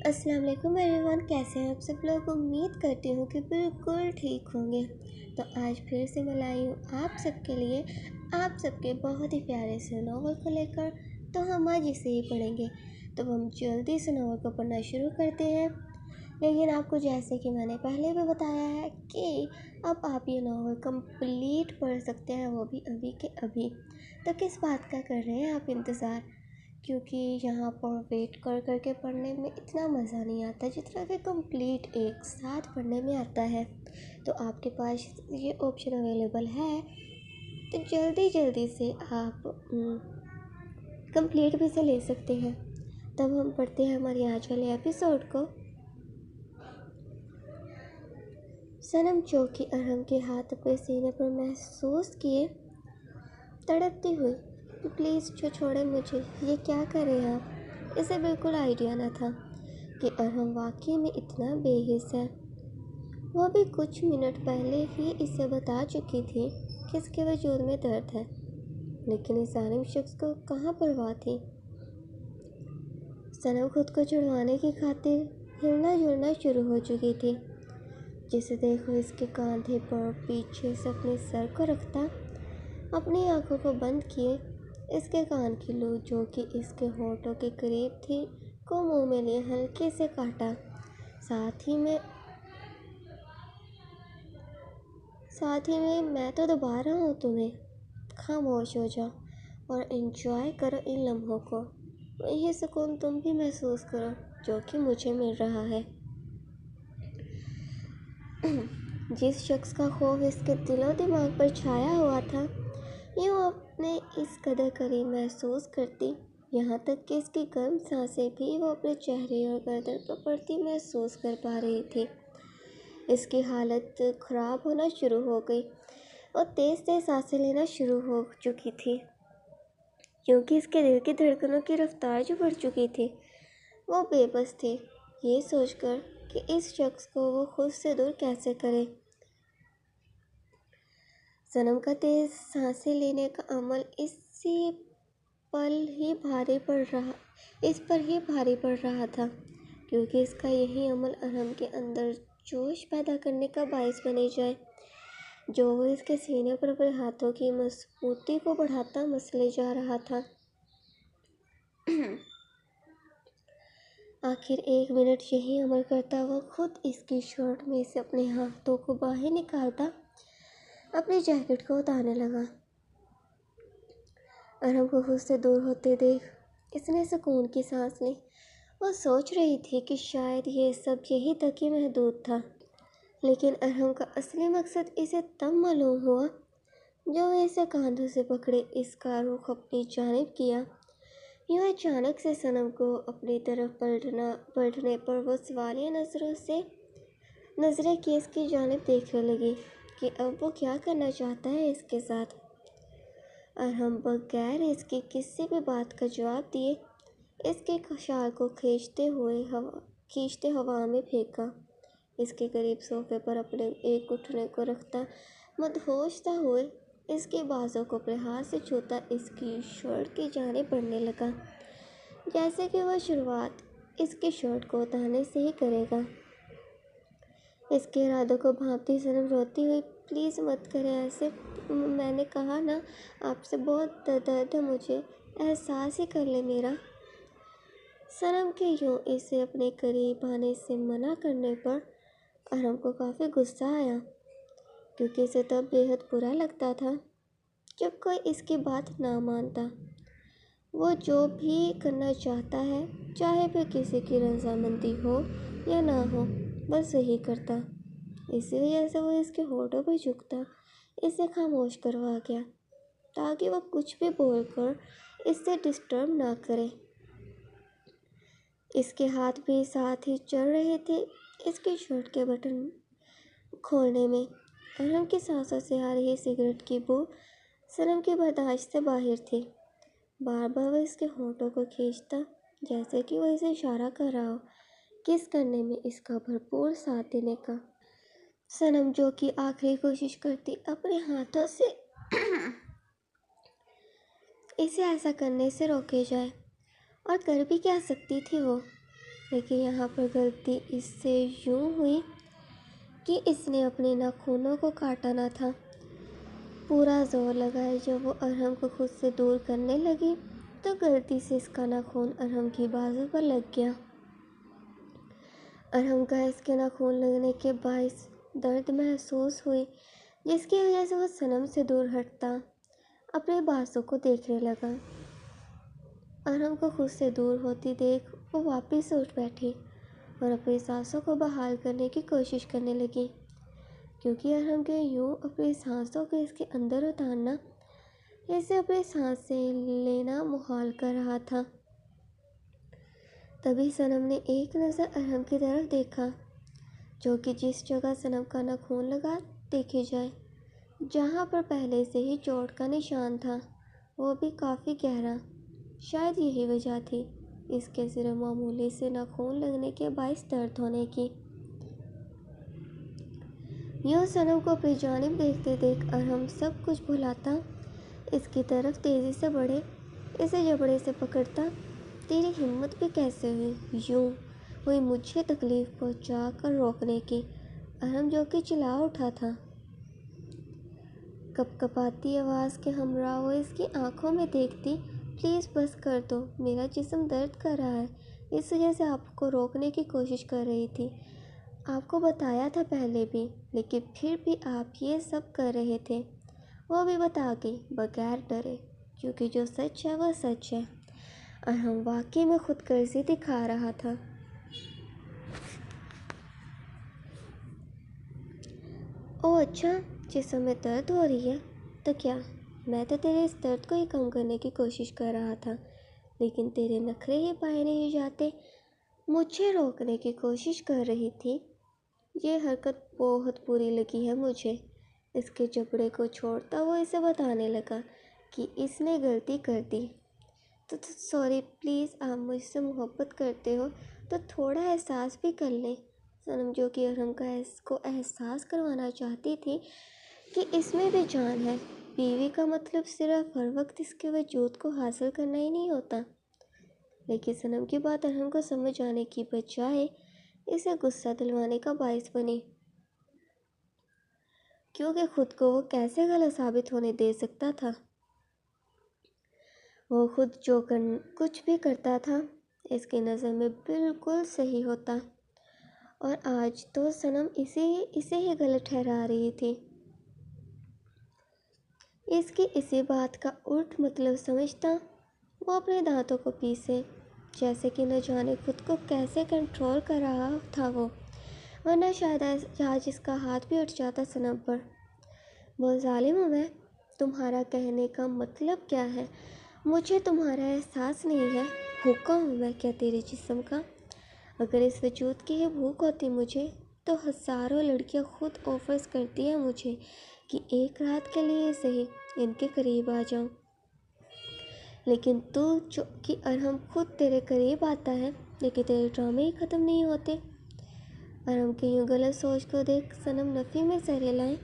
السلام علیکم every one, کیسے ہیں آپ سب لوگ؟ امید کرتی ہوں کہ بالکل ٹھیک ہوں گے۔ تو آج پھر سے میں لائی ہوں آپ سب کے لیے آپ سب کے بہت ہی پیارے سے ناول کو لے کر۔ تو ہم آج اسے ہی پڑھیں گے، تو ہم جلدی سے ناول کو پڑھنا شروع کرتے ہیں۔ لیکن آپ کو جیسے کہ میں نے پہلے بھی بتایا ہے کہ اب آپ یہ ناول کمپلیٹ پڑھ سکتے ہیں، وہ بھی ابھی کے ابھی۔ تو کس بات کا کر رہے ہیں آپ انتظار؟ کیونکہ یہاں پر ویٹ کر کر کے پڑھنے میں اتنا مزہ نہیں آتا جتنا کہ کمپلیٹ ایک ساتھ پڑھنے میں آتا ہے۔ تو آپ کے پاس یہ آپشن اویلیبل ہے، تو جلدی جلدی سے آپ کمپلیٹ بھی سے لے سکتے ہیں۔ تب ہم پڑھتے ہیں ہماری آج والے ایپیسوڈ کو۔ صنم چوکی ارہم کے ہاتھ اپنے سینے پر محسوس کیے تڑپتی ہوئی، پلیز چھوڑیں مجھے، یہ کیا کریں آپ؟ اسے بالکل آئیڈیا نہ تھا کہ ارہم واقعی میں اتنا بے حس ہے۔ وہ بھی کچھ منٹ پہلے ہی اسے بتا چکی تھی کہ اس کے وجود میں درد ہے، لیکن اس ظالم شخص کو کہاں پرواہ تھی۔ صنم خود کو چھڑوانے کی خاطر ہلنا جلنا شروع ہو چکی تھی۔ جسے دیکھو اس کے کاندھے پر پیچھے سے اپنے سر کو رکھتا، اپنی آنکھوں کو بند کیے، اس کے کان کی لو جو کہ اس کے ہونٹوں کے قریب تھی کو منہ میں لیے ہلکے سے کاٹا۔ ساتھ ہی میں تو دبا رہا ہوں تمہیں، خاموش ہو جاؤ اور انجوائے کرو ان لمحوں کو۔ یہ سکون تم بھی محسوس کرو جو کہ مجھے مل رہا ہے۔ جس شخص کا خوف اس کے دل و دماغ پر چھایا ہوا تھا، یوں اپنے اس قدر قریب محسوس کرتی، یہاں تک کہ اس کی گرم سانسیں بھی وہ اپنے چہرے اور گردن پر پڑتی محسوس کر پا رہی تھی۔ اس کی حالت خراب ہونا شروع ہو گئی اور تیز تیز سانسیں لینا شروع ہو چکی تھی، کیونکہ اس کے دل کی دھڑکنوں کی رفتار جو بڑھ چکی تھی۔ وہ بے بس تھی یہ سوچ کر کہ اس شخص کو وہ خود سے دور کیسے کرے۔ صنم کا تیز سانسیں لینے کا عمل اس پر ہی بھاری پڑ رہا تھا، کیونکہ اس کا یہی عمل ارہم کے اندر جوش پیدا کرنے کا باعث بنے جائے، جو وہ اس کے سینے پر اپنے ہاتھوں کی مضبوطی کو بڑھاتا مسلے جا رہا تھا۔ آخر ایک منٹ یہی عمل کرتا وہ خود اس کی شرٹ میں سے اپنے ہاتھوں کو باہر نکالتا اپنی جیکٹ کو اتارنے لگا۔ ارہم کو خود سے دور ہوتے دیکھ اس نے سکون کی سانس لی۔ وہ سوچ رہی تھی کہ شاید یہ سب یہی تک ہی محدود تھا، لیکن ارہم کا اصلی مقصد اسے تب معلوم ہوا جو وہ اسے کاندھوں سے پکڑے اس کا رخ اپنی جانب کیا۔ یوں اچانک سے صنم کو اپنی طرف پلٹنے پر وہ سوالیہ نظریں کی اس کی جانب دیکھنے لگی کہ اب وہ کیا کرنا چاہتا ہے اس کے ساتھ۔ ارہم بغیر اس کی کسی بھی بات کا جواب دیے اس کے شال کو کھینچتے ہوا میں پھینکا، اس کے قریب صوفے پر اپنے ایک گھٹنے کو رکھتا، مدہوش سا ہوئے اس کے بازو کو اپنے ہاتھ سے چھوتا اس کی شرٹ کی جانب بڑھنے لگا، جیسے کہ وہ شروعات اس کی شرٹ کو اتارنے سے ہی کرے گا۔ اس کے ارادوں کو بھانپتی صنم روتی ہوئی، پلیز مت کریں ایسے، میں نے کہا نا آپ سے بہت درد ہے، مجھے احساس ہی کر لیں میرا۔ صنم کے یوں اسے اپنے قریب آنے سے منع کرنے پر ارہم کو کافی غصہ آیا، کیونکہ اسے تب بے حد برا لگتا تھا جب کوئی اس کی بات نہ مانتا۔ وہ جو بھی کرنا چاہتا ہے، چاہے پھر کسی کی رضامندی ہو یا نہ ہو، بس وہی کرتا۔ اسی وجہ سے وہ اس کے ہونٹوں پر جھکتا اسے خاموش کروا گیا تاکہ وہ کچھ بھی بول کر اس سے ڈسٹرب نہ کرے۔ اس کے ہاتھ بھی ساتھ ہی چل رہے تھے اس کی شرٹ کے بٹن کھولنے میں۔ ارہم کی سانسوں سے آ رہی سگریٹ کی بو صنم کی برداشت سے باہر تھی۔ بار بار وہ اس کے ہونٹوں کو کھینچتا جیسے کہ وہ اسے اشارہ کر رہا ہو کس کرنے میں اس کا بھرپور ساتھ دینے کا۔ صنم جو کہ آخری کوشش کرتی اپنے ہاتھوں سے اسے ایسا کرنے سے روکے جائے، اور کر بھی کیا سکتی تھی وہ۔ لیکن یہاں پر غلطی اس سے یوں ہوئی کہ اس نے اپنے ناخنوں کو کاٹا نہ تھا۔ پورا زور لگایا جب وہ ارحم کو خود سے دور کرنے لگی تو غلطی سے اس کا ناخن ارحم کی بازو پر لگ گیا۔ ارحم کا اس کے ناخن لگنے کے باعث درد محسوس ہوئی، جس کی وجہ سے وہ صنم سے دور ہٹتا اپنے بازو کو دیکھنے لگا۔ ارحم کو خود سے دور ہوتی دیکھ وہ واپس اٹھ بیٹھی اور اپنی سانسوں کو بحال کرنے کی کوشش کرنے لگی، کیونکہ ارحم کے یوں اپنی سانسوں کو اس کے اندر اتارنا اسے اپنی سانسیں لینا محال کر رہا تھا۔ تبھی صنم نے ایک نظر ارحم کی طرف دیکھا، جو کہ جس جگہ صنم کا ناخن لگا دیکھے جائے، جہاں پر پہلے سے ہی چوٹ کا نشان تھا، وہ بھی کافی گہرا۔ شاید یہی وجہ تھی اس کے صرف معمولی سے ناخن لگنے کے باعث درد ہونے کی۔ یوں صنم کو اپنی جانب دیکھتے دیکھ ارحم سب کچھ بھلاتا اس کی طرف تیزی سے بڑھے، اسے جبڑے سے پکڑتا۔ تیری ہمت بھی کیسے ہوئی مجھے تکلیف پہنچا کر روکنے کی؟ ارحم جو کہ چلا اٹھا تھا۔ کپ کپاتی آواز کے ہمراہ وہ اس کی آنکھوں میں دیکھتی۔ پلیز بس کر دو، میرا جسم درد کر رہا ہے، اس وجہ سے آپ کو روکنے کی کوشش کر رہی تھی۔ آپ کو بتایا تھا پہلے بھی، لیکن پھر بھی آپ یہ سب کر رہے تھے۔ وہ بھی بتا گئی بغیر ڈرے، کیونکہ جو سچ ہے وہ سچ ہے۔ ارحم واقعی میں خود غرضی دکھا رہا تھا۔ اوہ اچھا، جسم میں درد ہو رہی ہے تو کیا؟ میں تو تیرے اس درد کو ہی کم کرنے کی کوشش کر رہا تھا، لیکن تیرے نخرے ہی پائے نہیں جاتے۔ مجھے روکنے کی کوشش کر رہی تھی۔ یہ حرکت بہت بری لگی ہے مجھے۔ اس کے جبڑے کو چھوڑتا وہ اسے بتانے لگا کہ اس نے غلطی کر دی۔ تو سوری، پلیز، آپ مجھ سے محبت کرتے ہو تو تھوڑا احساس بھی کر لیں۔ صنم جو کہ ارحم کو احساس کروانا چاہتی تھی کہ اس میں بھی جان ہے۔ بیوی کا مطلب صرف ہر وقت اس کے وجود کو حاصل کرنا ہی نہیں ہوتا۔ لیکن صنم کی بات ارحم کو سمجھ آنے کی بجائے اسے غصہ دلوانے کا باعث بنی، کیونکہ خود کو وہ کیسے غلط ثابت ہونے دے سکتا تھا۔ وہ خود جو کچھ بھی کرتا تھا اس کی نظر میں بالکل صحیح ہوتا، اور آج تو صنم اسے ہی غلط ٹھہرا رہی تھی۔ اس کی اسی بات کا الٹ مطلب سمجھتا وہ اپنے دانتوں کو پیسے، جیسے کہ نہ جانے خود کو کیسے کنٹرول کر رہا تھا ورنہ شاید آج اس کا ہاتھ بھی اٹھ جاتا صنم پر۔ بہت ظالم ہوں میں۔ تمہارا کہنے کا مطلب کیا ہے؟ مجھے تمہارا احساس نہیں ہے؟ بھوکا ہوں میں کیا تیرے جسم کا؟ اگر اس وجود کی ہی بھوک ہوتی مجھے تو ہزاروں لڑکیاں خود آفرز کرتی ہیں مجھے کہ ایک رات کے لیے صحیح ان کے قریب آ جاؤں۔ لیکن تو جو کہ ارحم خود تیرے قریب آتا ہے، لیکن تیرے ڈرامے ہی ختم نہیں ہوتے۔ ارحم کی یوں غلط سوچ کو دیکھ صنم نفی میں سر ہلائے۔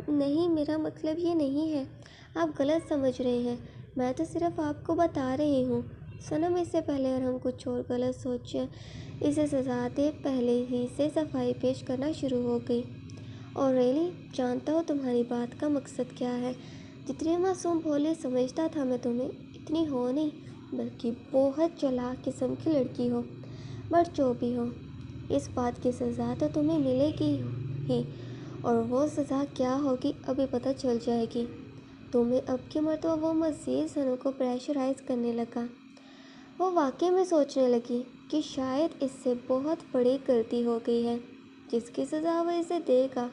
نہیں، میرا مطلب یہ نہیں ہے، آپ غلط سمجھ رہے ہیں، میں تو صرف آپ کو بتا رہی ہوں۔ صنم اس سے پہلے ارحم کچھ اور غلط سوچے اسے سزا دے پہلے ہی سے صفائی پیش کرنا شروع ہو گئی۔ اور ریلی جانتا ہوں تمہاری بات کا مقصد کیا ہے۔ جتنی معصوم بھولی سمجھتا تھا میں تمہیں، اتنی ہو نہیں، بلکہ بہت چلاک قسم کی لڑکی ہو۔ بٹ جو بھی ہو، اس بات کی سزا تو تمہیں ملے گی ہی، اور وہ سزا کیا ہوگی ابھی پتہ چل جائے گی تمہیں۔ اب کی مرتبہ وہ مزید صنم کو پریشرائز کرنے لگا۔ وہ واقعی میں سوچنے لگی کہ شاید اس سے بہت بڑی غلطی ہو گئی ہے، جس کی سزا وہ اسے دے گا،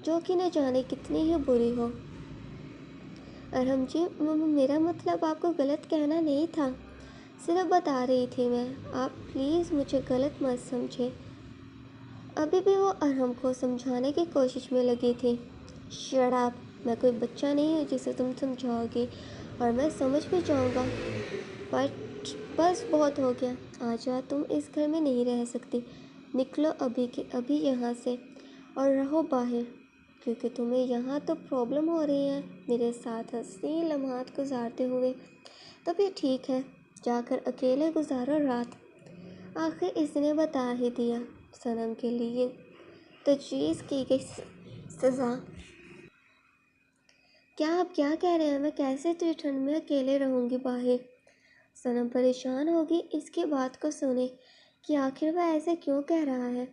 جو کہ نہ جانے کتنی ہی بری ہو۔ ارحم جی، میرا مطلب آپ کو غلط کہنا نہیں تھا، صرف بتا رہی تھی میں، آپ پلیز مجھے غلط مت سمجھے۔ ابھی بھی وہ ارحم کو سمجھانے کی کوشش میں لگی تھی۔ شٹ اپ، میں کوئی بچہ نہیں ہوں جسے تم سمجھاؤ گی، اور میں سمجھ بھی جاؤں گا۔ بس بہت ہو گیا، آج رات تم اس گھر میں نہیں رہ سکتی۔ نکلو ابھی کے ابھی یہاں سے اور رہو باہر، کیونکہ تمہیں یہاں تو پرابلم ہو رہی ہے میرے ساتھ حسین لمحات گزارتے ہوئے۔ تو پھر ٹھیک ہے، جا کر اکیلے گزارو رات۔ آخر اس نے بتا ہی دیا، صنم کے لیے تجویز کی گئی سزا۔ کیا آپ کیا کہہ رہے ہیں؟ میں کیسے اتنی ٹھنڈ میں اکیلے رہوں گی باہر؟ صنم پریشان ہوگی اس کی بات کو سنے کہ آخر وہ ایسے کیوں کہہ رہا ہے۔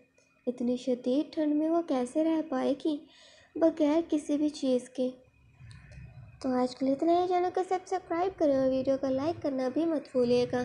اتنی شدید ٹھنڈ میں وہ کیسے رہ پائے گی بغیر کسی بھی چیز کے۔ تو آج کے لیے اتنا ہی، چینل کو سبسکرائب کریں اور ویڈیو کو لائک کرنا بھی مت بھولیے گا۔